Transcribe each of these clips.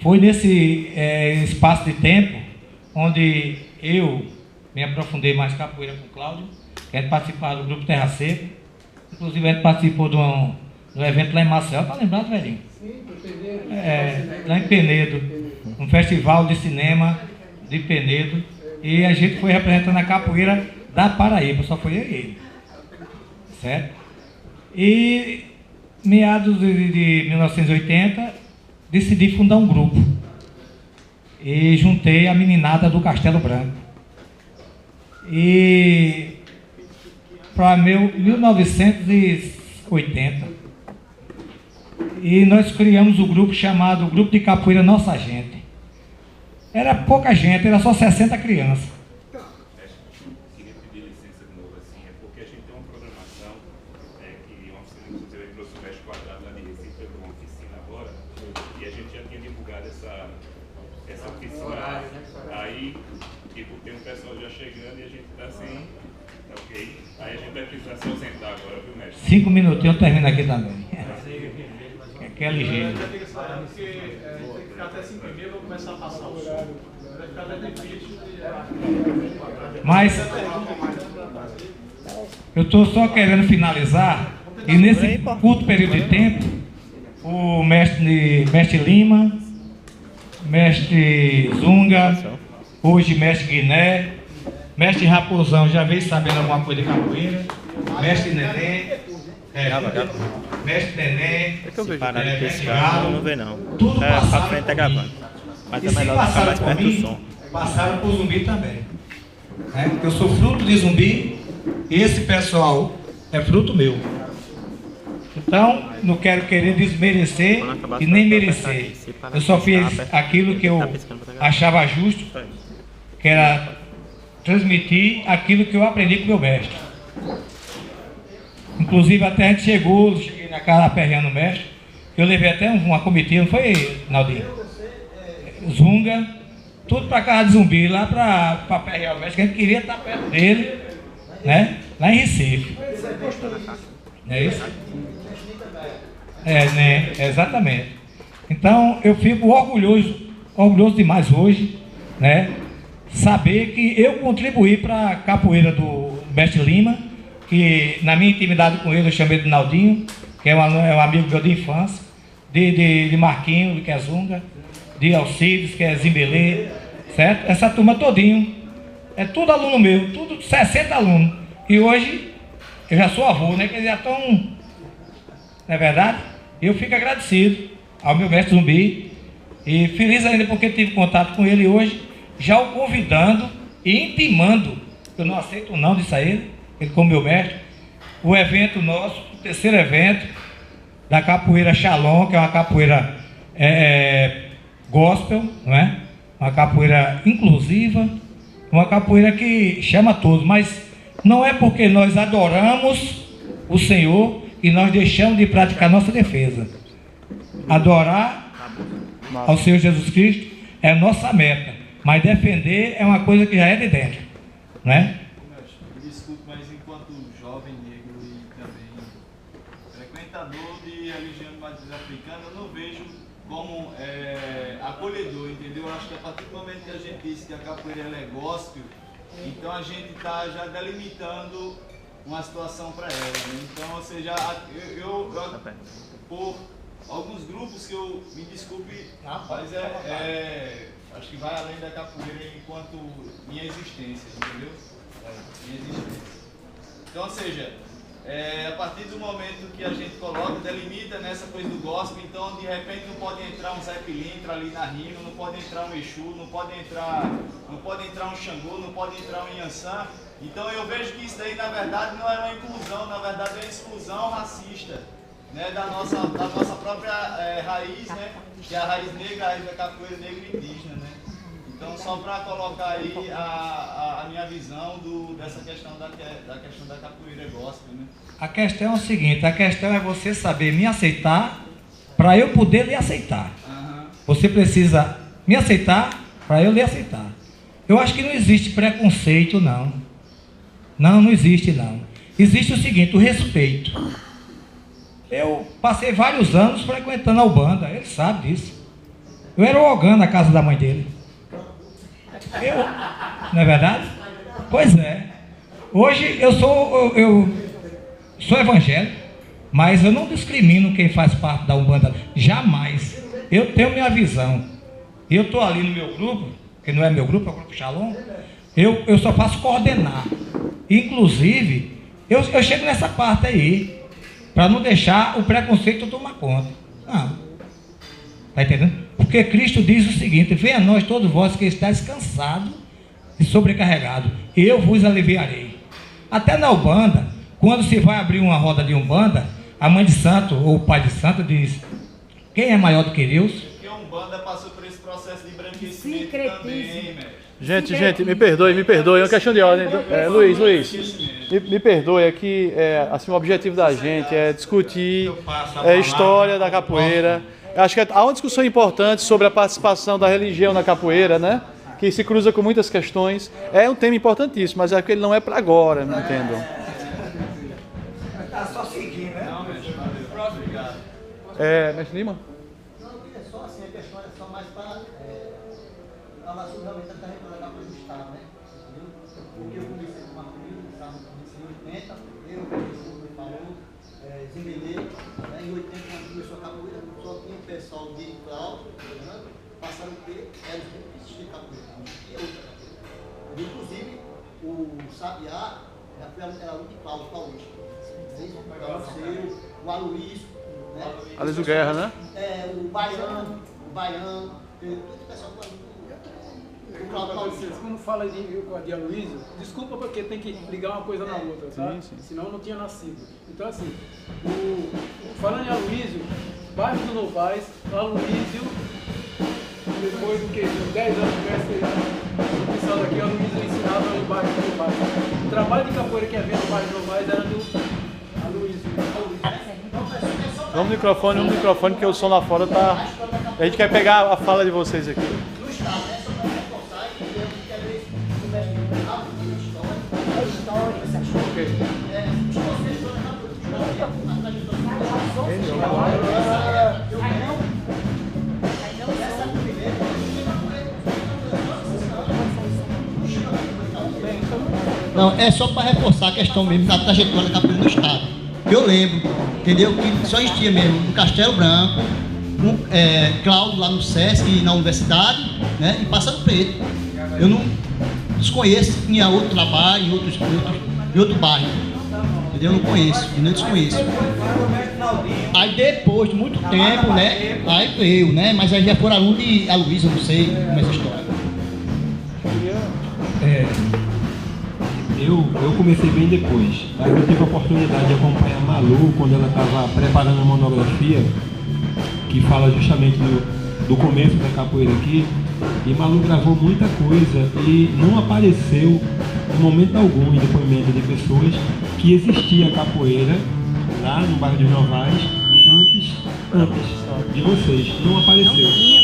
foi nesse espaço de tempo onde eu me aprofundei mais em capoeira com o Cláudio, que a gente participava do grupo Terra Seca. Inclusive a gente participou de um evento lá em Maceió, tá lembrado, velhinho? Sim, lá em Penedo, um festival de cinema de Penedo, e a gente foi representando a capoeira da Paraíba, só foi eu e ele, certo? E meados de 1980 decidi fundar um grupo e juntei a meninada do Castelo Branco. E para 1980, e nós criamos o grupo chamado Grupo de Capoeira Nossa Gente. Era pouca gente, era só 60 crianças. Queria pedir licença de novo, assim, é porque a gente tem uma programação que uma oficina, inclusive, ele trouxe o Mestre Quadrado lá de Recife, pegou uma oficina agora, e a gente já tinha divulgado essa oficina. Aí, tipo, tem um pessoal já chegando e a gente está assim, ok? Aí a gente vai precisar se ausentar agora, viu, mestre? 5 minutinhos eu termino aqui também. Que é ligeiro. Porque a gente tem que ficar até 5h30 para começar a passar o som. Vai ficar até difícil. Mas eu estou só querendo finalizar, e nesse curto período de tempo, o mestre Lima, mestre Zunga, hoje mestre Guiné, mestre Raposão já veio sabendo alguma coisa de capoeira, mestre Neném, mestre Neném, É que eu vejo parado aqui esse Galo, cara, não vê não. tudo Pra passaram frente tá por gravando. mim. Mas E é se melhor ficar passaram mais por perto do mim, som. passaram por Zumbi também. Porque eu sou fruto de Zumbi e esse pessoal é fruto meu. Então, não quero querer desmerecer e nem merecer. Eu só fiz aquilo que eu achava justo, que era transmitir aquilo que eu aprendi com meu mestre. Inclusive até a gente cheguei na casa aperreando o mestre, eu levei até uma comitiva, não foi, Naldinho? Zunga, tudo para casa de Zumbi, lá para aperrear o mestre, que a gente queria estar perto dele, né? Lá em Recife. Não é isso? Né? Exatamente. Então eu fico orgulhoso demais hoje, né? Saber que eu contribuí para a capoeira do mestre Lima, que na minha intimidade com ele eu chamei de Naldinho, que é um amigo meu de infância, de Marquinho, que é Zunga, de Alcides, que é Zimbelê, certo? Essa turma todinho, é tudo aluno meu, tudo 60 alunos. E hoje eu já sou avô, né? Que eles já estão, não é verdade? Eu fico agradecido ao meu mestre Zumbi e feliz ainda porque tive contato com ele hoje, já o convidando e intimando, eu não aceito o não disso a ele como meu mestre, o evento nosso, o terceiro evento da capoeira Shalom, que é uma capoeira gospel, não é? Uma capoeira inclusiva, uma capoeira que chama todos, mas não é porque nós adoramos o Senhor que nós deixamos de praticar nossa defesa. Adorar ao Senhor Jesus Cristo é a nossa meta, mas defender é uma coisa que já é de dentro, né? Desculpe, mas enquanto jovem negro e também frequentador de religião de matriz africana, eu não vejo como acolhedor, entendeu? Eu acho que a partir do momento que a gente disse que a capoeira ela é gospel, então a gente está já delimitando uma situação para ela, né? Então, ou seja, eu por alguns grupos que eu me desculpe, mas acho que vai além da capoeira enquanto minha existência, entendeu? Minha existência. Então, ou seja, a partir do momento que a gente coloca, delimita nessa coisa do gospel, então de repente não pode entrar um Zé Pilintra ali na rima, não pode entrar um Exu, não pode entrar um Xangô, não pode entrar um Inhansã. Então eu vejo que isso daí na verdade não é uma inclusão, na verdade é uma exclusão racista, né, da nossa própria raiz, né, que é a raiz negra, a raiz da capoeira negra e indígena, né. Então só para colocar aí a minha visão dessa questão da questão da capoeira gospel, né. A questão é o seguinte, a questão é você saber me aceitar para eu poder lhe aceitar. Você precisa me aceitar para eu lhe aceitar. Eu acho que não existe preconceito, não. Não existe, não. Existe o seguinte, o respeito. Eu passei vários anos frequentando a Ubanda, ele sabe disso. Eu era o Ogã na casa da mãe dele. Não é verdade? Pois é. Hoje eu sou evangélico, mas eu não discrimino quem faz parte da Umbanda. Jamais. Eu tenho minha visão. Eu estou ali no meu grupo, que não é meu grupo, é o Grupo Shalom. Eu só faço coordenar. Inclusive, eu chego nessa parte aí, para não deixar o preconceito tomar conta. Não. Está entendendo? Porque Cristo diz o seguinte: venha a nós todos vós que estáis cansados e sobrecarregados, eu vos aliviarei. Até na Umbanda, quando se vai abrir uma roda de Umbanda, a mãe de santo ou o pai de santo diz: quem é maior do que Deus? Porque a Umbanda passou por esse processo de embranquecimento também, Gente, me perdoe, é uma questão de ordem. Luiz, me perdoe, aqui, assim, o objetivo da gente é discutir a história da capoeira. Acho que há uma discussão importante sobre a participação da religião na capoeira, né? Que se cruza com muitas questões. É um tema importantíssimo, mas é que ele não é para agora, não entendam. Tá só seguindo, né? Não, mestre, valeu. Obrigado. Mestre Lima? Não, é só assim, a questão é só mais para falar sobre realmente a carreira da capoeira do Estado, né? Entendeu? Porque eu comecei com uma família, estava em 80, eu, como ele falou, Zimbilê, né? Em 80, quando começou a capoeira, só tinha o pessoal de Cláudio, né? Passaram o quê? Era os que existiam capoeira, não tinha outra capoeira. Inclusive, o Sabiá era aluno de Cláudio Paulista. O Aloysio, né? Aloysio Guerra, né? O Baiano, tudo o pessoal do quando fala de Aloysio, desculpa porque tem que ligar uma coisa na outra, tá? Sim. Senão eu não tinha nascido. Então assim, falando em Aloysio, bairro do Novais, Aloysio, depois do que? 10 anos de mestre, o pessoal daqui, Aloysio ensinava no bairro do Novais. O trabalho de capoeira que havia no bairro do Novais era do Vamos no microfone, porque o som lá fora tá... A gente quer pegar a fala de vocês aqui. No Estado, né? Só para reforçar e eu quero ver se começa a história, essas coisas. Ok. Se você história a trajetória não, é só para reforçar a questão mesmo da trajetória da capoeira do Estado. Eu lembro, entendeu? Que só existia mesmo no Castelo Branco, Cláudio lá no Sesc, na universidade, né? E Pássaro Preto. Eu não desconheço se tinha outro trabalho em outro bairro. Entendeu? Eu não conheço, eu não desconheço. Aí depois de muito tempo, né? Aí veio, né? Mas aí já foram alunos de Aloysio, eu não sei como é essa história. Eu comecei bem depois, mas eu tive a oportunidade de acompanhar a Malu quando ela estava preparando a monografia que fala justamente do começo da capoeira aqui, e Malu gravou muita coisa e não apareceu em momento algum em depoimento de pessoas que existia capoeira lá no bairro dos Novais antes de vocês, não apareceu.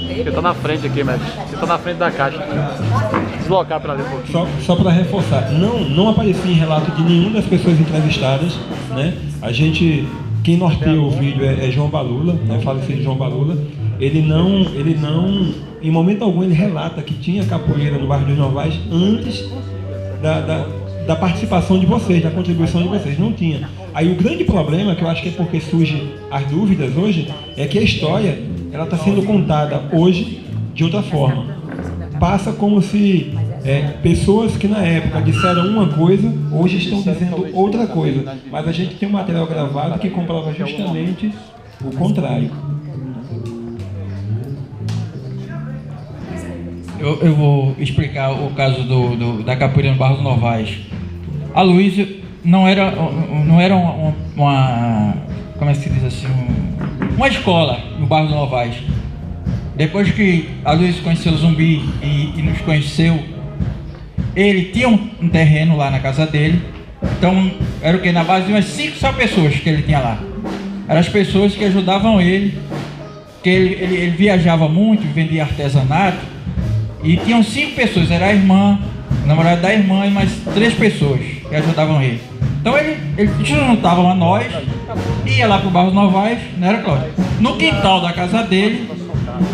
Você tá na frente aqui, mestre. Você tá na frente da caixa. Deslocar para ali um pouquinho. Só para reforçar, não aparecia em relato de nenhuma das pessoas entrevistadas, né? Quem norteia o vídeo é João Balula, né? Falecido João Balula. Ele não, em momento algum ele relata que tinha capoeira no bairro dos Novais antes da participação de vocês, da contribuição de vocês, não tinha. Aí o grande problema, que eu acho que é porque surgem as dúvidas hoje, é que a história ela está sendo contada hoje de outra forma. Passa como se pessoas que na época disseram uma coisa, hoje estão dizendo outra coisa. Mas a gente tem um material gravado que comprova justamente o contrário. Eu vou explicar o caso da capoeira no Barro dos Novais. Aloysio não era uma como é que se diz assim, uma escola no Barro dos Novais. Depois que Aloysio conheceu o Zumbi e nos conheceu, ele tinha um terreno lá na casa dele. Então era o que? Na base de umas 5 só pessoas que ele tinha lá. Eram as pessoas que ajudavam ele, que ele viajava muito, vendia artesanato. E tinham 5 pessoas, era a irmã, o namorado da irmã e mais 3 pessoas que ajudavam ele. Então ele juntavam a nós, ia lá pro Barros Novais, não era, Cláudio? No quintal da casa dele,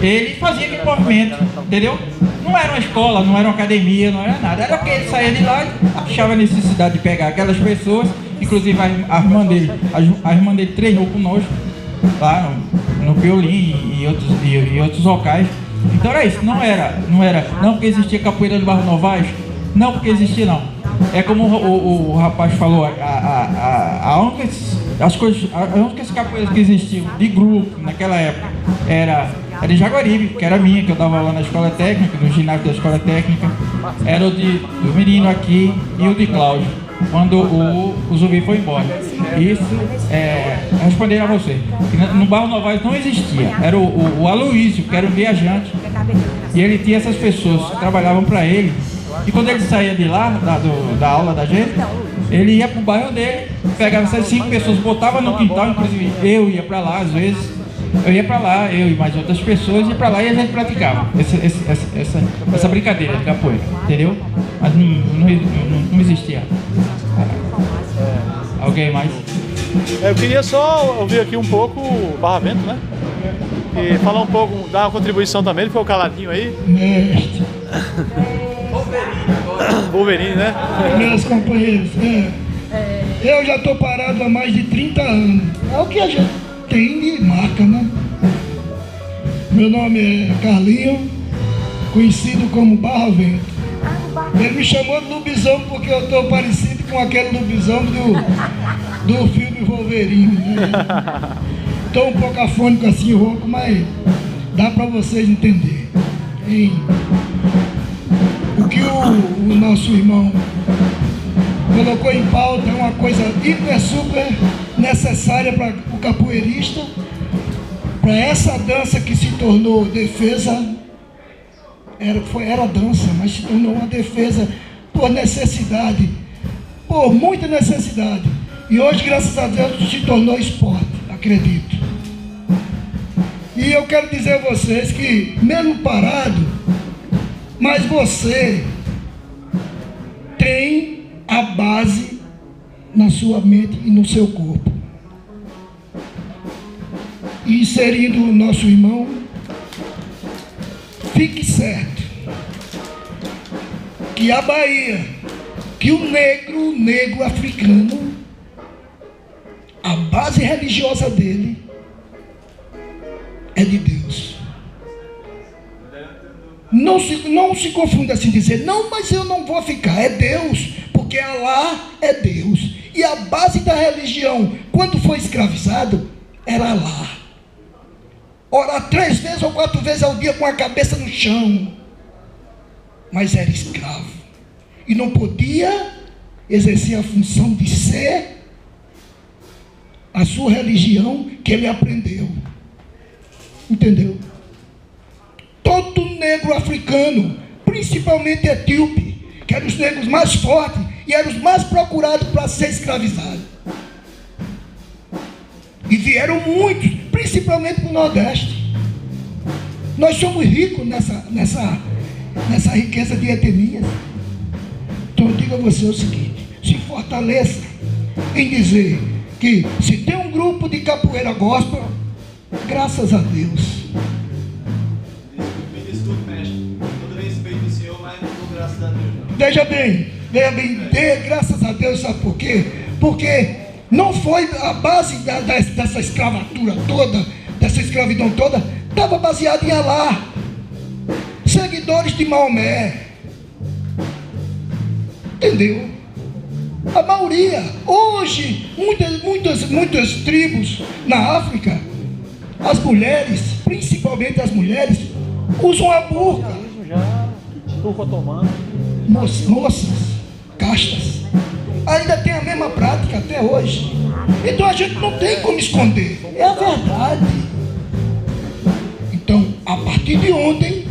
ele fazia aquele movimento, entendeu? Não era uma escola, não era uma academia, não era nada. Era que ele saía de lá e achava necessidade de pegar aquelas pessoas, inclusive a irmã dele treinou conosco, lá no Piolim e outros locais. Então era isso, não porque existia capoeira do Barro Novaes, não porque existia não. É como o rapaz falou, a única capoeiras que existiam de grupo naquela época era em Jaguaribe, que era minha, que eu dava lá na escola técnica, no ginásio da escola técnica, era o do menino aqui e o de Cláudio, quando o Zumbi foi embora. Isso, respondendo a você, no Barro Novaes não existia, era o Aloísio, que era um viajante, e ele tinha essas pessoas que trabalhavam para ele, e quando ele saía de lá, da aula da gente, ele ia pro bairro dele, pegava essas 5 pessoas, botava no quintal, inclusive eu ia para lá às vezes, eu ia para lá, eu e mais outras pessoas ia para lá e a gente praticava essa brincadeira de capoeira, entendeu? Mas não existia. Alguém mais? Eu queria só ouvir aqui um pouco o Barravento, né? E falar um pouco, dar uma contribuição também, ele ficou caladinho aí. Mestre. Wolverine, né? Meus companheiros, eu já estou parado há mais de 30 anos. É o que a gente tem de marca, né? Meu nome é Carlinho, conhecido como Barravento. Ele me chamou de lobisomem porque eu estou parecido com aquele lobisomem do filme Wolverine, né? Estou um pouco afônico assim, rouco, mas dá para vocês entenderem. O que o nosso irmão colocou em pauta é uma coisa hiper, super necessária para o capoeirista, para essa dança que se tornou defesa, era dança, mas se tornou uma defesa por necessidade, por muita necessidade. E hoje, graças a Deus, se tornou esporte, acredito. E eu quero dizer a vocês que, mesmo parado, mas você tem a base na sua mente e no seu corpo. E inserindo o nosso irmão, fique certo que a Bahia, que o negro africano, a base religiosa dele é de Deus. Não se confunda assim dizer, não, mas eu não vou ficar, é Deus, porque Alá é Deus. E a base da religião, quando foi escravizado, era Alá. Orar 3 vezes ou 4 vezes ao dia com a cabeça no chão. Mas era escravo. E não podia exercer a função de ser a sua religião que ele aprendeu. Entendeu? Todo negro africano, principalmente etíope, que eram os negros mais fortes e eram os mais procurados para ser escravizados. E vieram muitos, principalmente para o Nordeste. Nós somos ricos nessa riqueza de etnias. Então eu digo a você o seguinte, se fortaleça em dizer que se tem um grupo de capoeira gospel, graças a Deus. Veja bem, dê graças a Deus, sabe por quê? Porque não foi a base dessa escravatura toda, dessa escravidão toda, estava baseada em Alá, seguidores de Maomé, entendeu? A maioria, hoje, muitas tribos na África, as mulheres, principalmente as mulheres, usam a burca. Moças, castas, ainda tem a mesma prática até hoje. Então a gente não tem como esconder, é a verdade. Então, a partir de ontem,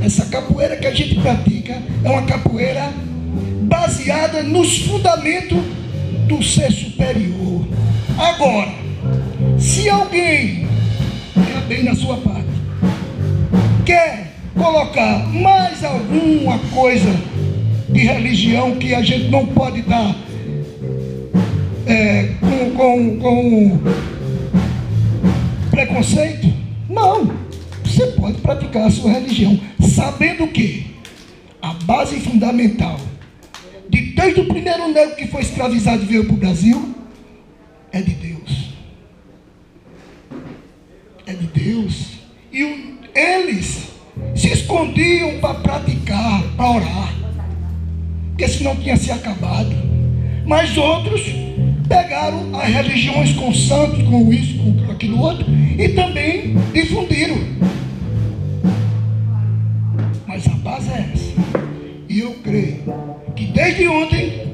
essa capoeira que a gente pratica é uma capoeira baseada nos fundamentos do ser superior. Agora, se alguém, bem na sua parte, quer colocar mais alguma coisa de religião que a gente não pode dar com preconceito, não. você pode praticar a sua religião, sabendo que a base fundamental desde o primeiro negro que foi escravizado e veio para o Brasil é de Deus. É de Deus. E eles se escondiam para praticar, para orar, porque senão tinha se acabado. Mas outros pegaram as religiões com santos, com isso, com aquilo outro, e também difundiram. Mas a base é essa. E eu creio que desde ontem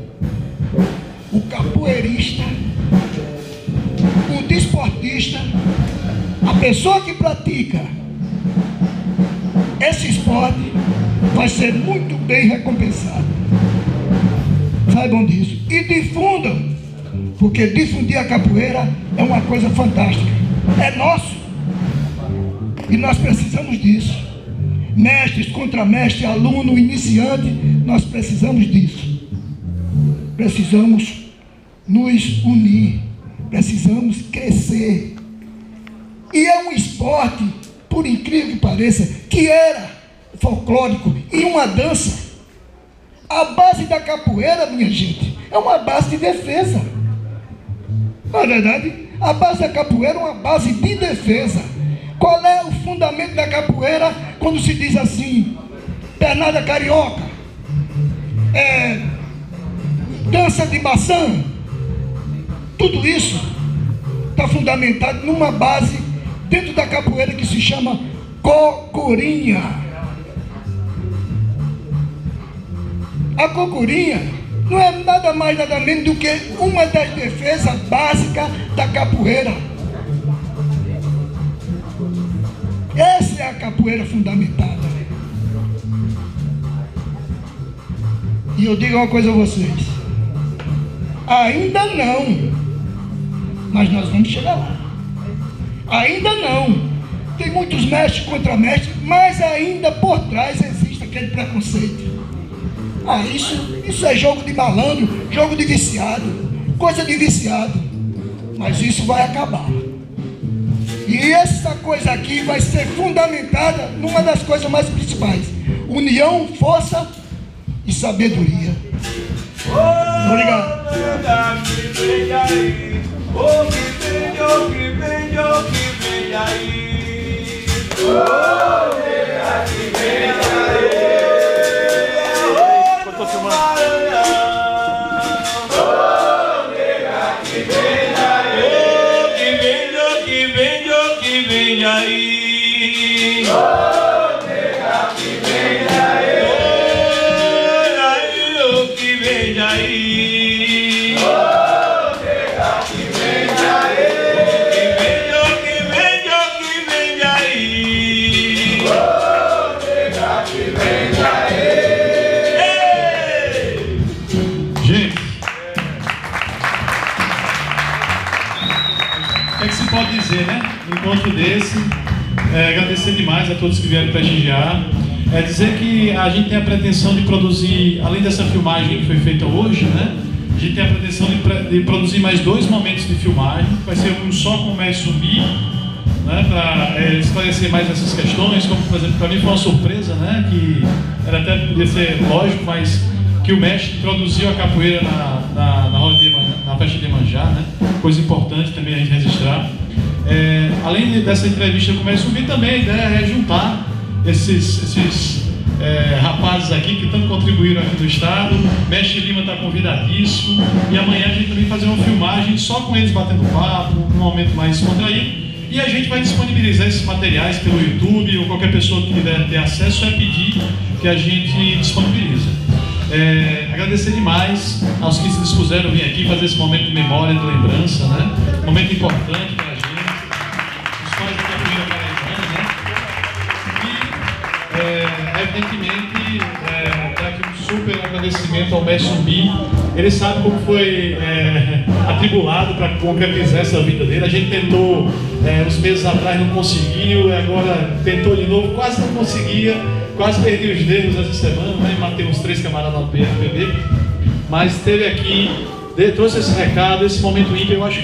o capoeirista, o desportista, a pessoa que pratica esse esporte vai ser muito bem recompensado. Saibam disso. E difundam, porque difundir a capoeira é uma coisa fantástica. É nosso. E nós precisamos disso. Mestres, contramestres, aluno, iniciante, nós precisamos disso. Precisamos nos unir. Precisamos crescer. E é um esporte, por incrível que pareça, que era folclórico e uma dança. A base da capoeira, minha gente, é uma base de defesa. Não é verdade? A base da capoeira é uma base de defesa. Qual é o fundamento da capoeira quando se diz assim, pernada carioca, dança de maçã? Tudo isso está fundamentado numa base dentro da capoeira que se chama cocurinha. A cocurinha não é nada mais, nada menos do que uma das defesas básicas da capoeira. Essa é a capoeira fundamentada. E eu digo uma coisa a vocês. Ainda não. Mas nós vamos chegar lá. Ainda não. Tem muitos mestres contra mestres, mas ainda por trás existe aquele preconceito. Isso é jogo de malandro, jogo de viciado, coisa de viciado. Mas isso vai acabar. E essa coisa aqui vai ser fundamentada numa das coisas mais principais: união, força e sabedoria. Obrigado. Pode dizer, né? Um encontro desse, agradecer demais a todos que vieram prestigiar, dizer que a gente tem a pretensão de produzir, além dessa filmagem que foi feita hoje, né? A gente tem a pretensão de produzir mais 2 momentos de filmagem, vai ser um só com o mestre Zumbi, né? Para esclarecer mais essas questões, como por exemplo, para mim foi uma surpresa, né? Que era até podia ser lógico, mas que o mestre introduziu a capoeira na festa de Iemanjá, né? Coisa importante também a gente registrar. Além dessa entrevista com o mestre Zumbi, também a ideia é juntar esses rapazes aqui que tanto contribuíram aqui do estado. Mestre Lima está convidadíssimo, e amanhã a gente também fazer uma filmagem só com eles batendo papo, num momento mais descontraído. E a gente vai disponibilizar esses materiais pelo YouTube, ou qualquer pessoa que quiser ter acesso, pedir que a gente disponibiliza. Agradecer demais aos que se dispuseram a vir aqui fazer esse momento de memória, de lembrança, né? Momento importante para a gente, história da capoeira paraibana, né? E, evidentemente, dar aqui um super agradecimento ao mestre Zumbi. Ele sabe como foi atribulado para concretizar essa vida dele. A gente tentou uns meses atrás, não conseguiu, agora tentou de novo, quase não conseguia. Quase perdi os dedos essa semana, né? Matei uns 3 camaradas no PFPB, mas esteve aqui, trouxe esse recado, esse momento ímpar. Eu acho